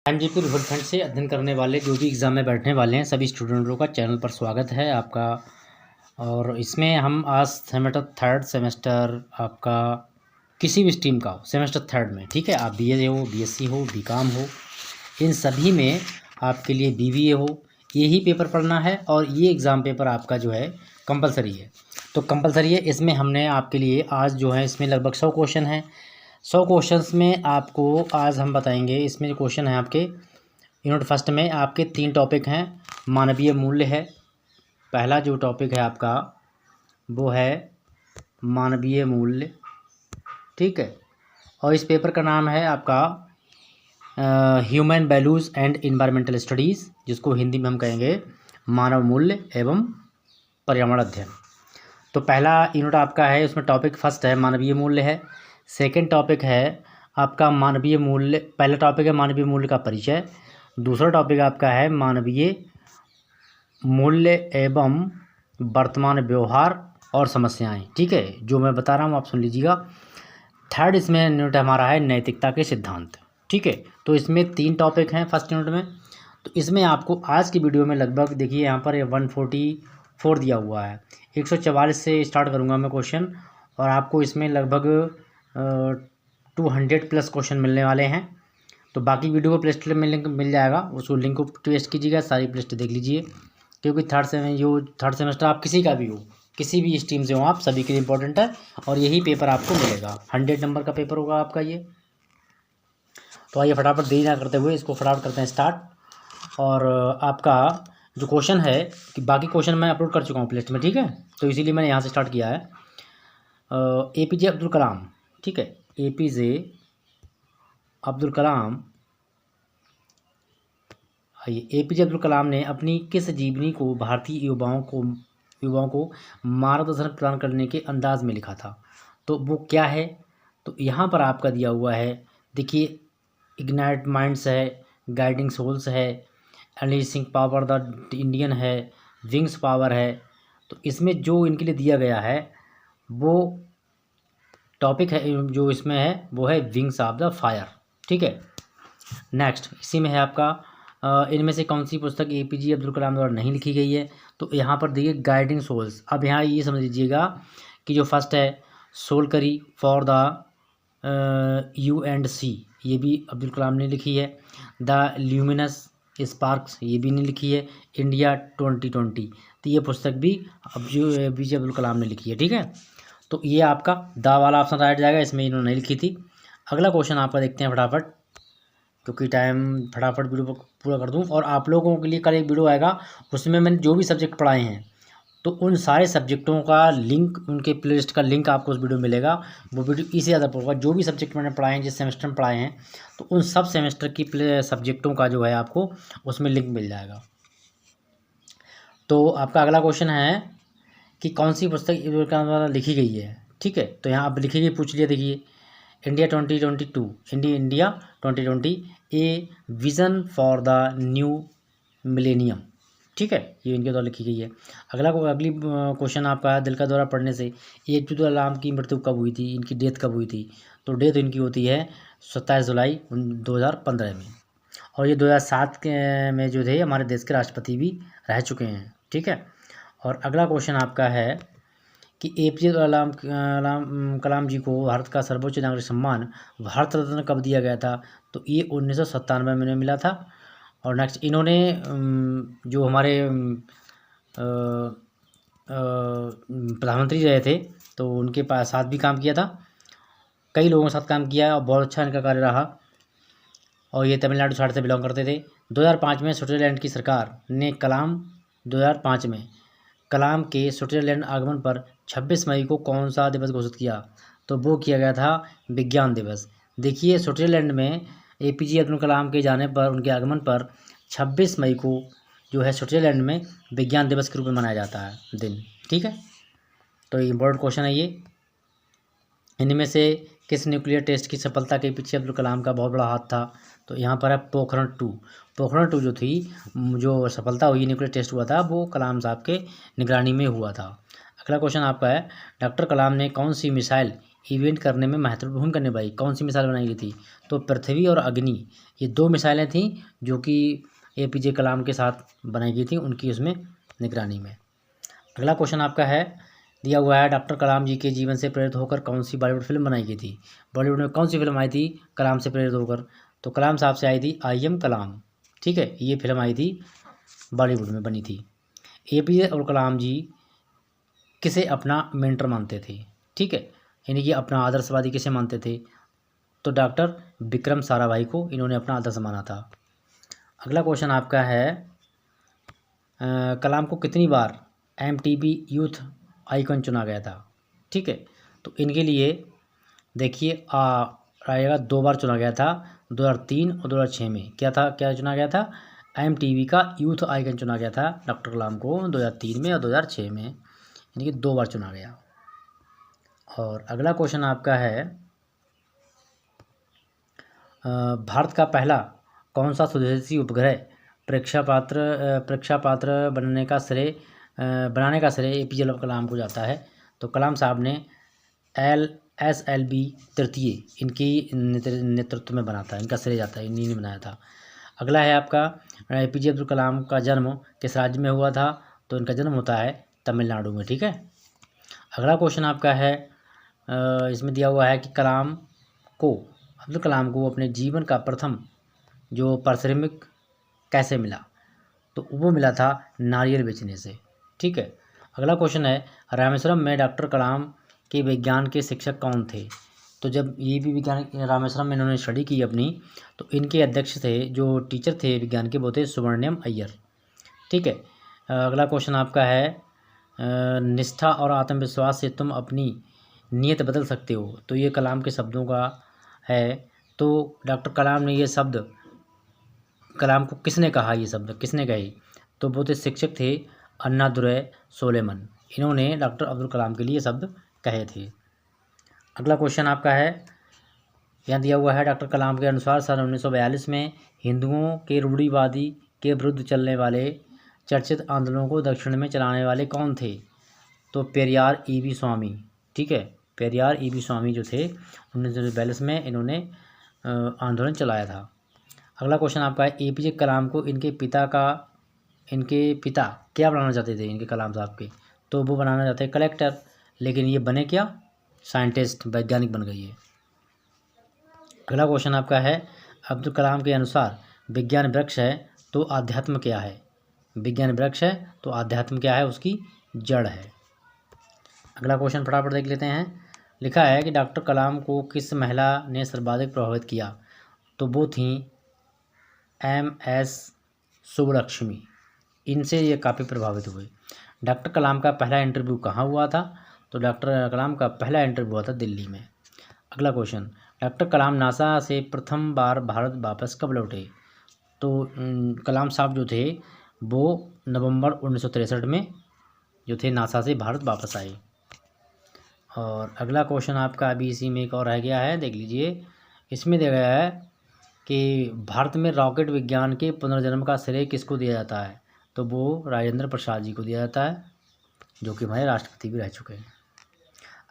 MGP riverfront से अध्ययन करने वाले जो भी एग्ज़ाम में बैठने वाले हैं सभी स्टूडेंटों का चैनल पर स्वागत है आपका। और इसमें हम आज सेमेस्टर थर्ड सेमेस्टर आपका किसी भी स्ट्रीम का हो, सेमेस्टर थर्ड में, ठीक है, आप बीए हो, बीएससी हो, बीकॉम हो, इन सभी में आपके लिए बीबीए हो, यही पेपर पढ़ना है। और ये एग्ज़ाम पेपर आपका जो है कंपलसरी है, तो कंपलसरी है। इसमें हमने आपके लिए आज जो है इसमें लगभग 100 क्वेश्चन हैं। 100 क्वेश्चंस में आपको आज हम बताएंगे। इसमें जो क्वेश्चन है आपके यूनिट फर्स्ट में आपके 3 टॉपिक हैं। मानवीय मूल्य है, पहला जो टॉपिक है आपका वो है मानवीय मूल्य, ठीक है। और इस पेपर का नाम है आपका human values and environmental studies, जिसको हिंदी में हम कहेंगे मानव मूल्य एवं पर्यावरण अध्ययन। तो पहला यूनिट आपका है, उसमें टॉपिक फर्स्ट है मानवीय मूल्य है। सेकंड टॉपिक है आपका मानवीय मूल्य, पहला टॉपिक है मानवीय मूल्य का परिचय। दूसरा टॉपिक आपका है मानवीय मूल्य एवं वर्तमान व्यवहार और समस्याएं, ठीक है, जो मैं बता रहा हूँ आप सुन लीजिएगा। थर्ड इसमें यूनिट हमारा है नैतिकता के सिद्धांत, ठीक है। तो इसमें 3 टॉपिक हैं फर्स्ट यूनिट में। तो इसमें आपको आज की वीडियो में लगभग देखिए यहाँ पर 144 दिया हुआ है, 144 से स्टार्ट करूँगा मैं क्वेश्चन, और आपको इसमें लगभग 200 प्लस क्वेश्चन मिलने वाले हैं। तो बाकी वीडियो को प्ले स्टोर में लिंक मिल जाएगा, उसको लिंक को टेस्ट कीजिएगा, सारी प्ले स्टोर देख लीजिए, क्योंकि थर्ड सेमेस्टर आप किसी का भी हो, किसी भी स्ट्रीम से हो, आप सभी के लिए इंपॉर्टेंट है। और यही पेपर आपको मिलेगा, 100 नंबर का पेपर होगा आपका ये। तो आइए फटाफट देरी ना करते हुए इसको फटाफट करते हैं स्टार्ट। और आपका जो क्वेश्चन है कि बाकी क्वेश्चन मैं अपलोड कर चुका हूँ प्लेलिस्ट में, ठीक है, तो इसीलिए मैंने यहाँ से स्टार्ट किया है। APJ अब्दुल कलाम, ठीक है, APJ अब्दुल कलाम, APJ अब्दुल कलाम ने अपनी किस जीवनी को भारतीय युवाओं को मार्गदर्शन प्रदान करने के अंदाज में लिखा था? तो वो क्या है? तो यहाँ पर आपका दिया हुआ है, देखिए, इग्नाइट माइंड्स है, गाइडिंग सोल्स है, अनलीशिंग पावर द इंडियन है, विंग्स पावर है। तो इसमें जो इनके लिए दिया गया है वो टॉपिक है, जो इसमें है वो है विंग्स ऑफ द फायर, ठीक है। नेक्स्ट इसी में है आपका इनमें से कौन सी पुस्तक APJ अब्दुल कलाम द्वारा नहीं लिखी गई है? तो यहाँ पर देखिए गाइडिंग सोल्स। अब यहाँ ये समझ लीजिएगा कि जो फर्स्ट है सोल करी फॉर द U&C, ये भी अब्दुल कलाम ने लिखी है। द ल्यूमिनस स्पार्क्स, ये भी नहीं लिखी है। इंडिया 2020, तो ये पुस्तक भी APJ अब्दुल कलाम ने लिखी है, ठीक है। तो ये आपका द वाला ऑप्शन राइट जाएगा, इसमें इन्होंने नहीं लिखी थी। अगला क्वेश्चन आपका देखते हैं फटाफट, क्योंकि टाइम फटाफट वीडियो पूरा कर दूं। और आप लोगों के लिए कल एक वीडियो आएगा, उसमें मैंने जो भी सब्जेक्ट पढ़ाए हैं तो उन सारे सब्जेक्टों का लिंक, उनके प्लेलिस्ट का लिंक आपको उस वीडियो में मिलेगा। वो वीडियो इसी आधार पर होगा, जो भी सब्जेक्ट मैंने पढ़ाए हैं, जिस सेमेस्टर में पढ़ाए हैं, तो उन सब सेमेस्टर की सब्जेक्टों का जो है आपको उसमें लिंक मिल जाएगा। तो आपका अगला क्वेश्चन है कि कौन सी पुस्तक द्वारा लिखी गई है, ठीक है। तो यहाँ आप लिखी गई पूछ लिया, देखिए, India 2022, India 2020 A vision for the new millennium, ठीक है, ये इनके द्वारा लिखी गई है। अगली क्वेश्चन आपका है दिल का दौरा पड़ने से APJ अब्दुल कलाम की मृत्यु कब हुई थी, इनकी डेथ कब हुई थी? तो डेथ इनकी होती है 27 जुलाई 2015 में। और ये 2007 में जो थे हमारे देश के राष्ट्रपति भी रह चुके हैं, ठीक है। और अगला क्वेश्चन आपका है कि APJ कलाम जी को भारत का सर्वोच्च नागरिक सम्मान भारत रत्न कब दिया गया था? तो ये 1997 में मिला था। और नेक्स्ट इन्होंने जो हमारे प्रधानमंत्री रहे थे, तो उनके पास साथ भी काम किया था, कई लोगों के साथ काम किया और बहुत अच्छा इनका कार्य रहा। और ये तमिलनाडु साइड से बिलोंग करते थे। 2005 में स्विट्जरलैंड की सरकार ने 2005 में कलाम के स्विट्जरलैंड आगमन पर 26 मई को कौन सा दिवस घोषित किया? तो वो किया गया था विज्ञान दिवस। देखिए, स्विट्जरलैंड में APJ अब्दुल कलाम के जाने पर, उनके आगमन पर 26 मई को जो है स्विट्जरलैंड में विज्ञान दिवस के रूप में मनाया जाता है दिन, ठीक है। तो इम्पोर्टेंट क्वेश्चन है ये। इनमें से किस न्यूक्लियर टेस्ट की सफलता के पीछे अब्दुल कलाम का बहुत बड़ा हाथ था? तो यहाँ पर है पोखरण 2। पोखरण 2 जो थी, जो सफलता हुई, न्यूक्लियर टेस्ट हुआ था, वो कलाम साहब के निगरानी में हुआ था। अगला क्वेश्चन आपका है डॉक्टर कलाम ने कौन सी मिसाइल इवेंट करने में महत्वपूर्ण भूमिका निभाई। कौन सी मिसाइल बनाई गई थी? तो पृथ्वी और अग्नि, ये 2 मिसाइलें थीं जो कि APJ कलाम के साथ बनाई गई थी, उनकी उसमें निगरानी में। अगला क्वेश्चन आपका है, दिया हुआ है, डॉक्टर कलाम जी के जीवन से प्रेरित होकर कौन सी बॉलीवुड फिल्म बनाई गई थी? बॉलीवुड में कौन सी फिल्म आई थी कलाम से प्रेरित होकर? तो कलाम साहब से आई थी आई एम कलाम, ठीक है, ये फिल्म आई थी, बॉलीवुड में बनी थी। APJ अब्दुल कलाम जी किसे अपना मेंटर मानते थे? ठीक है, यानी कि अपना आदर्शवादी किसे मानते थे? तो डॉक्टर विक्रम साराभाई को इन्होंने अपना आदर्श माना था। अगला क्वेश्चन आपका है, कलाम को कितनी बार MTV यूथ आइकन चुना गया था? ठीक है, तो इनके लिए देखिए आएगा, 2 बार चुना गया था, 2003 और 2006 में। क्या था, क्या चुना गया था? MTV का यूथ आइकन चुना गया था डॉक्टर कलाम को 2003 में और 2006 में, यानी कि 2 बार चुना गया। और अगला क्वेश्चन आपका है, भारत का पहला कौन सा स्वदेशी उपग्रह प्रेक्षापात्र बनाने का श्रेय APJ अब्दुल कलाम को जाता है? तो कलाम साहब ने SLV तृतीय इनकी नेतृत्व में बना था, इनका श्रेय जाता है, इन्हीं ने बनाया था। अगला है आपका, APJ अब्दुल कलाम का जन्म किस राज्य में हुआ था? तो इनका जन्म होता है तमिलनाडु में, ठीक है। अगला क्वेश्चन आपका है, इसमें दिया हुआ है कि अब्दुल कलाम को अपने जीवन का प्रथम जो पारिश्रमिक कैसे मिला? तो वो मिला था नारियल बेचने से, ठीक है। अगला क्वेश्चन है, रामेश्वरम में डॉक्टर कलाम के विज्ञान के शिक्षक कौन थे? तो जब ये भी विज्ञान रामेश्वरम में इन्होंने स्टडी की अपनी, तो इनके अध्यक्ष थे, जो टीचर थे विज्ञान के, वो थे सुब्रमण्यम अय्यर, ठीक है। अगला क्वेश्चन आपका है, निष्ठा और आत्मविश्वास से तुम अपनी नीयत बदल सकते हो। तो ये कलाम के शब्दों का है। तो डॉक्टर कलाम ने ये शब्द, कलाम को किसने कहा, ये शब्द किसने कहे? तो वो थे शिक्षक थे अन्नादुरै सोलेमन, इन्होंने डॉक्टर अब्दुल कलाम के लिए शब्द कहे थे। अगला क्वेश्चन आपका है, यहाँ दिया हुआ है, डॉक्टर कलाम के अनुसार सन 1942 में हिंदुओं के रूढ़िवादी के विरुद्ध चलने वाले चर्चित आंदोलनों को दक्षिण में चलाने वाले कौन थे? तो पेरियार EV स्वामी, ठीक है, पेरियार EV स्वामी जो थे 1942 में इन्होंने आंदोलन चलाया था। अगला क्वेश्चन आपका है, APJ कलाम को इनके पिता क्या बनाना चाहते थे इनके कलाम साहब के? तो वो बनाना चाहते कलेक्टर, लेकिन ये बने क्या? साइंटिस्ट, वैज्ञानिक बन गई है। अगला क्वेश्चन आपका है, अब्दुल कलाम के अनुसार विज्ञान वृक्ष है तो आध्यात्म क्या है? विज्ञान वृक्ष है तो आध्यात्म क्या है? उसकी जड़ है। अगला क्वेश्चन फटाफट देख लेते हैं। लिखा है कि डॉक्टर कलाम को किस महिला ने सर्वाधिक प्रभावित किया? तो वो थी MS सुब्बलक्ष्मी, इनसे ये काफ़ी प्रभावित हुए। डॉक्टर कलाम का पहला इंटरव्यू कहाँ हुआ था? तो डॉक्टर कलाम का पहला इंटरव्यू हुआ था दिल्ली में। अगला क्वेश्चन, डॉक्टर कलाम नासा से प्रथम बार भारत वापस कब लौटे? तो कलाम साहब जो थे वो नवंबर 1963 में जो थे नासा से भारत वापस आए। और अगला क्वेश्चन आपका अभी इसी में एक और रह गया है, देख लीजिए। इसमें दिया गया है कि भारत में रॉकेट विज्ञान के पुनर्जन्म का श्रेय किसको दिया जाता है? तो वो राजेंद्र प्रसाद जी को दिया जाता है, जो कि हमारे राष्ट्रपति भी रह चुके हैं।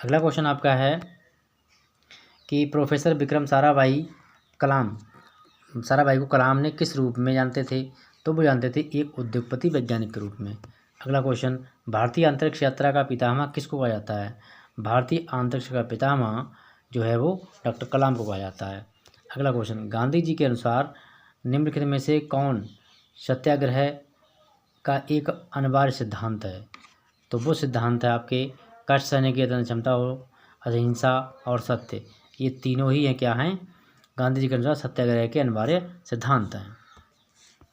अगला क्वेश्चन आपका है कि प्रोफेसर विक्रम साराभाई को कलाम ने किस रूप में जानते थे? तो वो जानते थे एक उद्योगपति वैज्ञानिक के रूप में। अगला क्वेश्चन, भारतीय अंतरिक्ष यात्रा का पितामह किसको कहा जाता है? भारतीय अंतरिक्ष का पितामह जो है वो डॉक्टर कलाम को कहा जाता है। अगला क्वेश्चन, गांधी जी के अनुसार निम्नलिखित में से कौन सत्याग्रह का एक अनिवार्य सिद्धांत है? तो वो सिद्धांत है आपके कष्ट सहने की अदम्य क्षमता हो, अहिंसा और सत्य, ये तीनों ही हैं, क्या हैं? गांधी जी के अनुसार सत्याग्रह के अनिवार्य सिद्धांत हैं।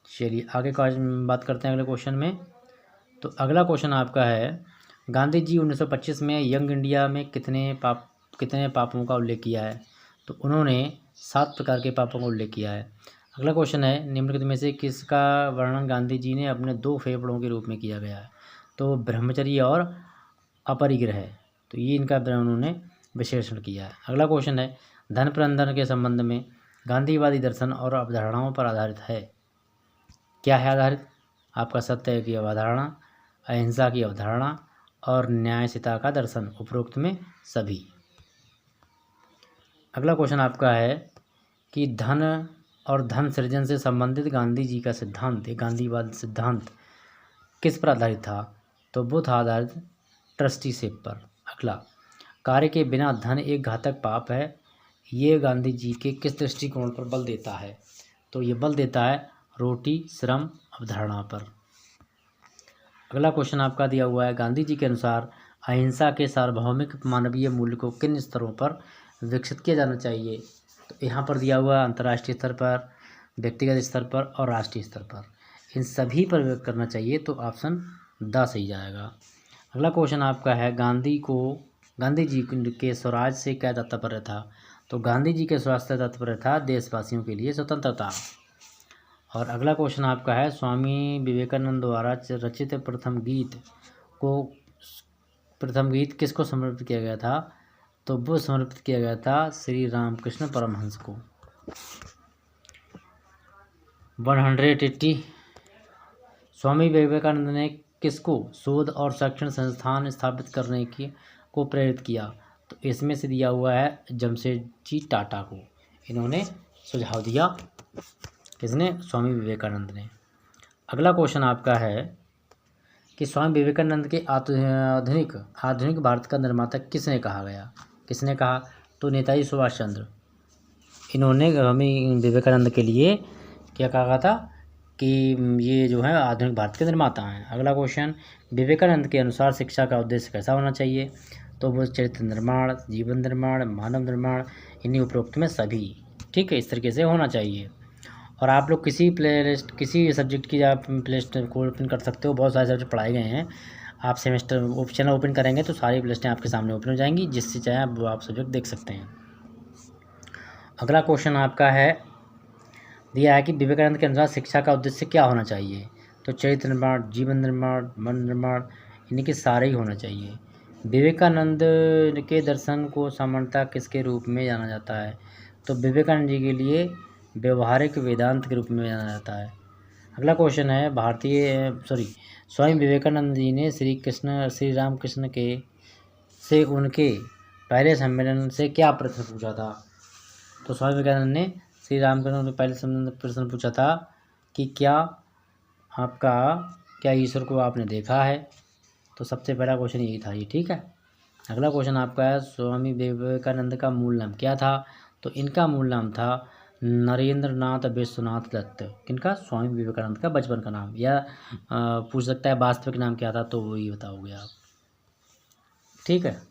चलिए आगे का बात करते हैं अगले क्वेश्चन में। तो अगला क्वेश्चन आपका है, गांधी जी 1925 में यंग इंडिया में कितने पापों का उल्लेख किया है? तो उन्होंने 7 प्रकार के पापों का उल्लेख किया है। अगला क्वेश्चन है, निम्नलिखित में से किसका वर्णन गांधी जी ने अपने 2 फेफड़ों के रूप में किया गया है? तो ब्रह्मचर्य और अपरिग्रह, तो ये इनका उन्होंने विश्लेषण किया है। अगला क्वेश्चन है, धन प्रबंधन के संबंध में गांधीवादी दर्शन और अवधारणाओं पर आधारित है। क्या है आधारित? आपका सत्य की अवधारणा, अहिंसा की अवधारणा और न्यायशीलता का दर्शन, उपरोक्त में सभी। अगला क्वेश्चन आपका है कि धन और धन सृजन से संबंधित गांधी जी का सिद्धांत, गांधीवाद सिद्धांत किस पर आधारित था? तो वो था आधारित ट्रस्टीशिप पर। अगला, कार्य के बिना धन एक घातक पाप है, ये गांधी जी के किस दृष्टिकोण पर बल देता है? तो ये बल देता है रोटी श्रम अवधारणा पर। अगला क्वेश्चन आपका दिया हुआ है, गांधी जी के अनुसार अहिंसा के सार्वभौमिक मानवीय मूल्य को किन स्तरों पर विकसित किया जाना चाहिए? तो यहाँ पर दिया हुआ है अंतर्राष्ट्रीय स्तर पर, व्यक्तिगत स्तर पर और राष्ट्रीय स्तर पर। इन सभी पर व्यक्त करना चाहिए, तो ऑप्शन द सही जाएगा। अगला क्वेश्चन आपका है, गांधी जी के स्वराज से क्या तात्पर्य था? तो गांधी जी के स्वराज से तात्पर्य था देशवासियों के लिए स्वतंत्रता। और अगला क्वेश्चन आपका है, स्वामी विवेकानंद द्वारा रचित प्रथम गीत किसको समर्पित किया गया था? तो वो समर्पित किया गया था श्री रामकृष्ण परमहंस को। 180 स्वामी विवेकानंद ने किसको शोध और शिक्षण संस्थान स्थापित करने को प्रेरित किया? तो इसमें से दिया हुआ है जमशेदजी टाटा को। इन्होंने सुझाव दिया, किसने? स्वामी विवेकानंद ने। अगला क्वेश्चन आपका है कि स्वामी विवेकानंद के आधुनिक भारत का निर्माता किसने कहा गया? किसने कहा? तो नेताजी सुभाष चंद्र। इन्होंने स्वामी विवेकानंद के लिए क्या कहा था कि ये जो है आधुनिक भारत के निर्माता हैं। अगला क्वेश्चन, विवेकानंद के अनुसार शिक्षा का उद्देश्य कैसा होना चाहिए? तो वो चरित्र निर्माण, जीवन निर्माण, मानव निर्माण, इन्हीं उपरोक्त में सभी, ठीक है, इस तरीके से होना चाहिए। और आप लोग किसी प्लेलिस्ट, किसी सब्जेक्ट की आप प्लेलिस्ट को ओपन कर सकते हो, बहुत सारे सब्जेक्ट पढ़ाए गए हैं। आप सेमेस्टर चैनल ओपन करेंगे तो सारी प्लेलिस्टें आपके सामने ओपन हो जाएंगी, जिससे चाहे आप सब्जेक्ट देख सकते हैं। अगला क्वेश्चन आपका है, दिया है कि विवेकानंद के अनुसार शिक्षा का उद्देश्य क्या होना चाहिए? तो चरित्र निर्माण, जीवन निर्माण, मन निर्माण, इन्हीं के सारे ही होना चाहिए। विवेकानंद के दर्शन को सामान्यतः किसके रूप में जाना जाता है? तो विवेकानंद जी के लिए व्यवहारिक वेदांत के रूप में जाना जाता है। अगला क्वेश्चन है, स्वामी विवेकानंद जी ने श्री रामकृष्ण से उनके पहले सम्मेलन से क्या प्रश्न पूछा था? तो स्वामी विवेकानंद ने श्री रामकृष्ण ने पहले प्रश्न पूछा था कि क्या ईश्वर को आपने देखा है? तो सबसे पहला क्वेश्चन यही था ये, ठीक है। अगला क्वेश्चन आपका है, स्वामी विवेकानंद का मूल नाम क्या था? तो इनका मूल नाम था नरेंद्र नाथ विश्वनाथ दत्त। किनका? स्वामी विवेकानंद का बचपन का नाम, या पूछ सकता है वास्तविक नाम क्या था, तो वही बताओगे आप, ठीक है।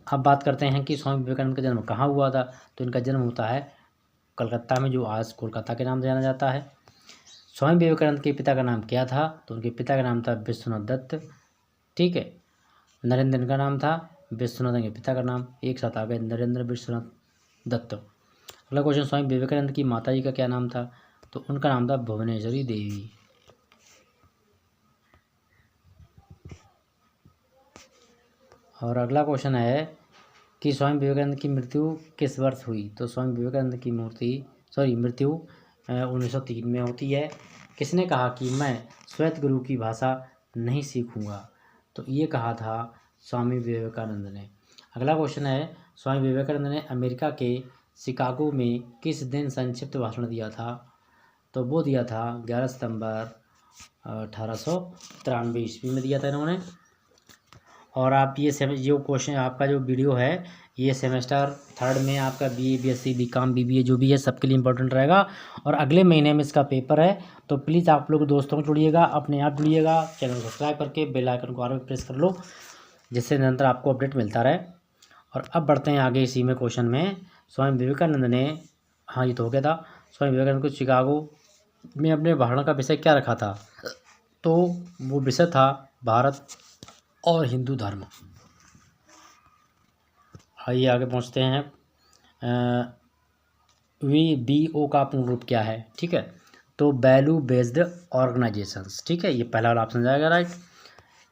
अब बात करते हैं कि स्वामी विवेकानंद का जन्म कहाँ हुआ था? तो इनका जन्म होता है कलकत्ता में, जो आज कोलकाता के नाम से जाना जाता है। स्वामी विवेकानंद के पिता का नाम क्या था? तो उनके पिता का नाम था विश्वनाथ दत्त, ठीक है। नरेंद्र का नाम था, विश्वनाथ के पिता का नाम, एक साथ आ गए, नरेंद्र विश्वनाथ दत्त। अगला क्वेश्चन, स्वामी विवेकानंद की माता जी का क्या नाम था? तो उनका नाम था भुवनेश्वरी देवी। और अगला क्वेश्चन है कि स्वामी विवेकानंद की मृत्यु किस वर्ष हुई? तो स्वामी विवेकानंद की मृत्यु 1903 में होती है। किसने कहा कि मैं श्वेत गुरु की भाषा नहीं सीखूंगा? तो ये कहा था स्वामी विवेकानंद ने। अगला क्वेश्चन है, स्वामी विवेकानंद ने अमेरिका के शिकागो में किस दिन संक्षिप्त भाषण दिया था? तो वो दिया था 11 सितंबर 1893 ईस्वी में दिया था इन्होंने। और आप जो क्वेश्चन आपका जो वीडियो है, ये सेमेस्टर 3 में आपका BA BSc BCom BBA जो भी है सबके लिए इम्पोर्टेंट रहेगा। और अगले महीने में इसका पेपर है, तो प्लीज़ आप लोग दोस्तों को जुड़िएगा, अपने आप जुड़िएगा, चैनल को सब्सक्राइब करके बेल आइकन को और प्रेस कर लो, जिससे निरंतर आपको अपडेट मिलता रहे। और अब बढ़ते हैं आगे इसी में क्वेश्चन में। स्वामी विवेकानंद ने, हाँ ये तो हो गया था, स्वामी विवेकानंद को शिकागो में अपने भाषण का विषय क्या रखा था? तो वो विषय था भारत और हिंदू धर्म। आइए आगे पहुंचते हैं। VBO का पूर्ण रूप क्या है? ठीक है, तो वैल्यू बेस्ड ऑर्गेनाइजेशंस, ठीक है, ये पहला वाला ऑप्शन जाएगा, राइट।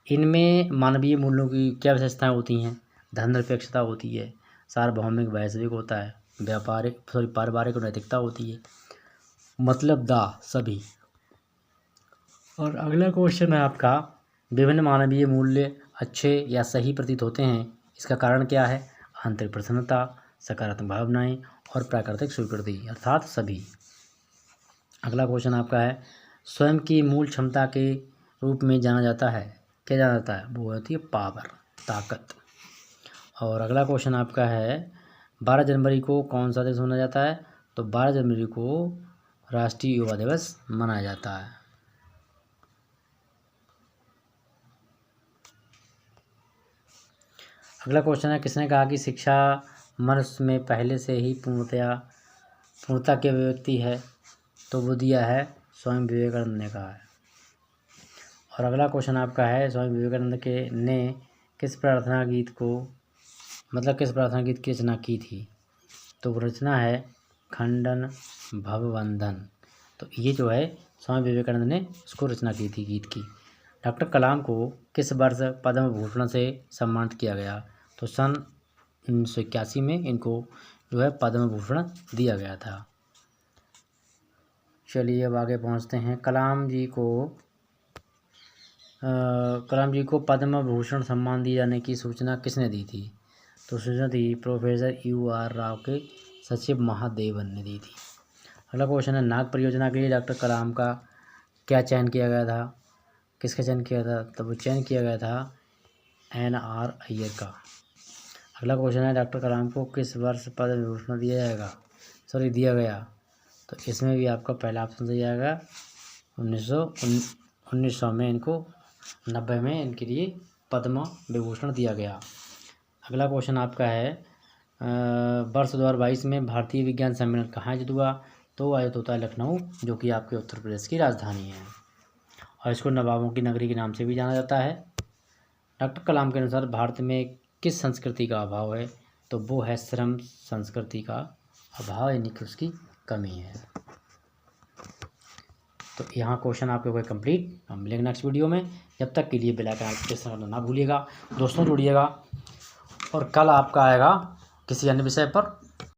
इनमें मानवीय मूल्यों की क्या विशेषताएं होती हैं? धर्मनिरपेक्षता होती है, सार्वभौमिक वैश्विक होता है, पारिवारिक नैतिकता होती है, मतलब सभी। और अगला क्वेश्चन है आपका, विभिन्न मानवीय मूल्य अच्छे या सही प्रतीत होते हैं, इसका कारण क्या है? आंतरिक प्रसन्नता, सकारात्मक भावनाएं और प्राकृतिक स्वीकृति अर्थात सभी। अगला क्वेश्चन आपका है, स्वयं की मूल क्षमता के रूप में जाना जाता है, क्या जाना जाता है? वो होती है पावर, ताकत। और अगला क्वेश्चन आपका है, 12 जनवरी को कौन सा दिवस मनाया जाता है? तो 12 जनवरी को राष्ट्रीय युवा दिवस मनाया जाता है। अगला क्वेश्चन है, किसने कहा कि शिक्षा मनुष्य में पहले से ही पूर्णता की अभिव्यक्ति है? तो वो दिया है स्वामी विवेकानंद ने कहा है। और अगला क्वेश्चन आपका है, स्वामी विवेकानंद ने किस प्रार्थना गीत की रचना की थी? तो वो रचना है खंडन भवबंधन। तो ये जो है स्वामी विवेकानंद ने उसको रचना की थी गीत की। डॉक्टर कलाम को किस वर्ष पद्म भूषण से सम्मानित किया गया? तो सन 1981 में इनको जो है पद्म भूषण दिया गया था। चलिए अब आगे पहुंचते हैं। कलाम जी को पद्म भूषण सम्मान दिए जाने की सूचना किसने दी थी? तो सूचना थी प्रोफेसर UR राव के सचिव महादेवन ने दी थी। अगला क्वेश्चन है, नाग परियोजना के लिए डॉक्टर कलाम का क्या चयन किया गया था? किसका चयन किया था? तो वो चयन किया गया था NR अय्यर का। अगला क्वेश्चन है, डॉक्टर कलाम को किस वर्ष पद्म विभूषण दिया गया? तो इसमें भी आपका पहला ऑप्शन सही आएगा 1900 में, इनको 90 में इनके लिए पद्म विभूषण दिया गया। अगला क्वेश्चन आपका है, वर्ष 2022 में भारतीय विज्ञान सम्मेलन कहाँ आयोजित हुआ? तो आयोजित होता है लखनऊ, जो कि आपके उत्तर प्रदेश की राजधानी है और इसको नवाबों की नगरी के नाम से भी जाना जाता है। डॉक्टर कलाम के अनुसार भारत में किस संस्कृति का अभाव है? तो वो है श्रम संस्कृति का अभाव, यानी कि उसकी कमी है। तो यहाँ क्वेश्चन आपके हुए कंप्लीट। हम मिलेंगे नेक्स्ट वीडियो में, जब तक के लिए बेल आइकन प्रेस करना ना भूलिएगा। दोस्तों जुड़िएगा और कल आपका आएगा किसी अन्य विषय पर।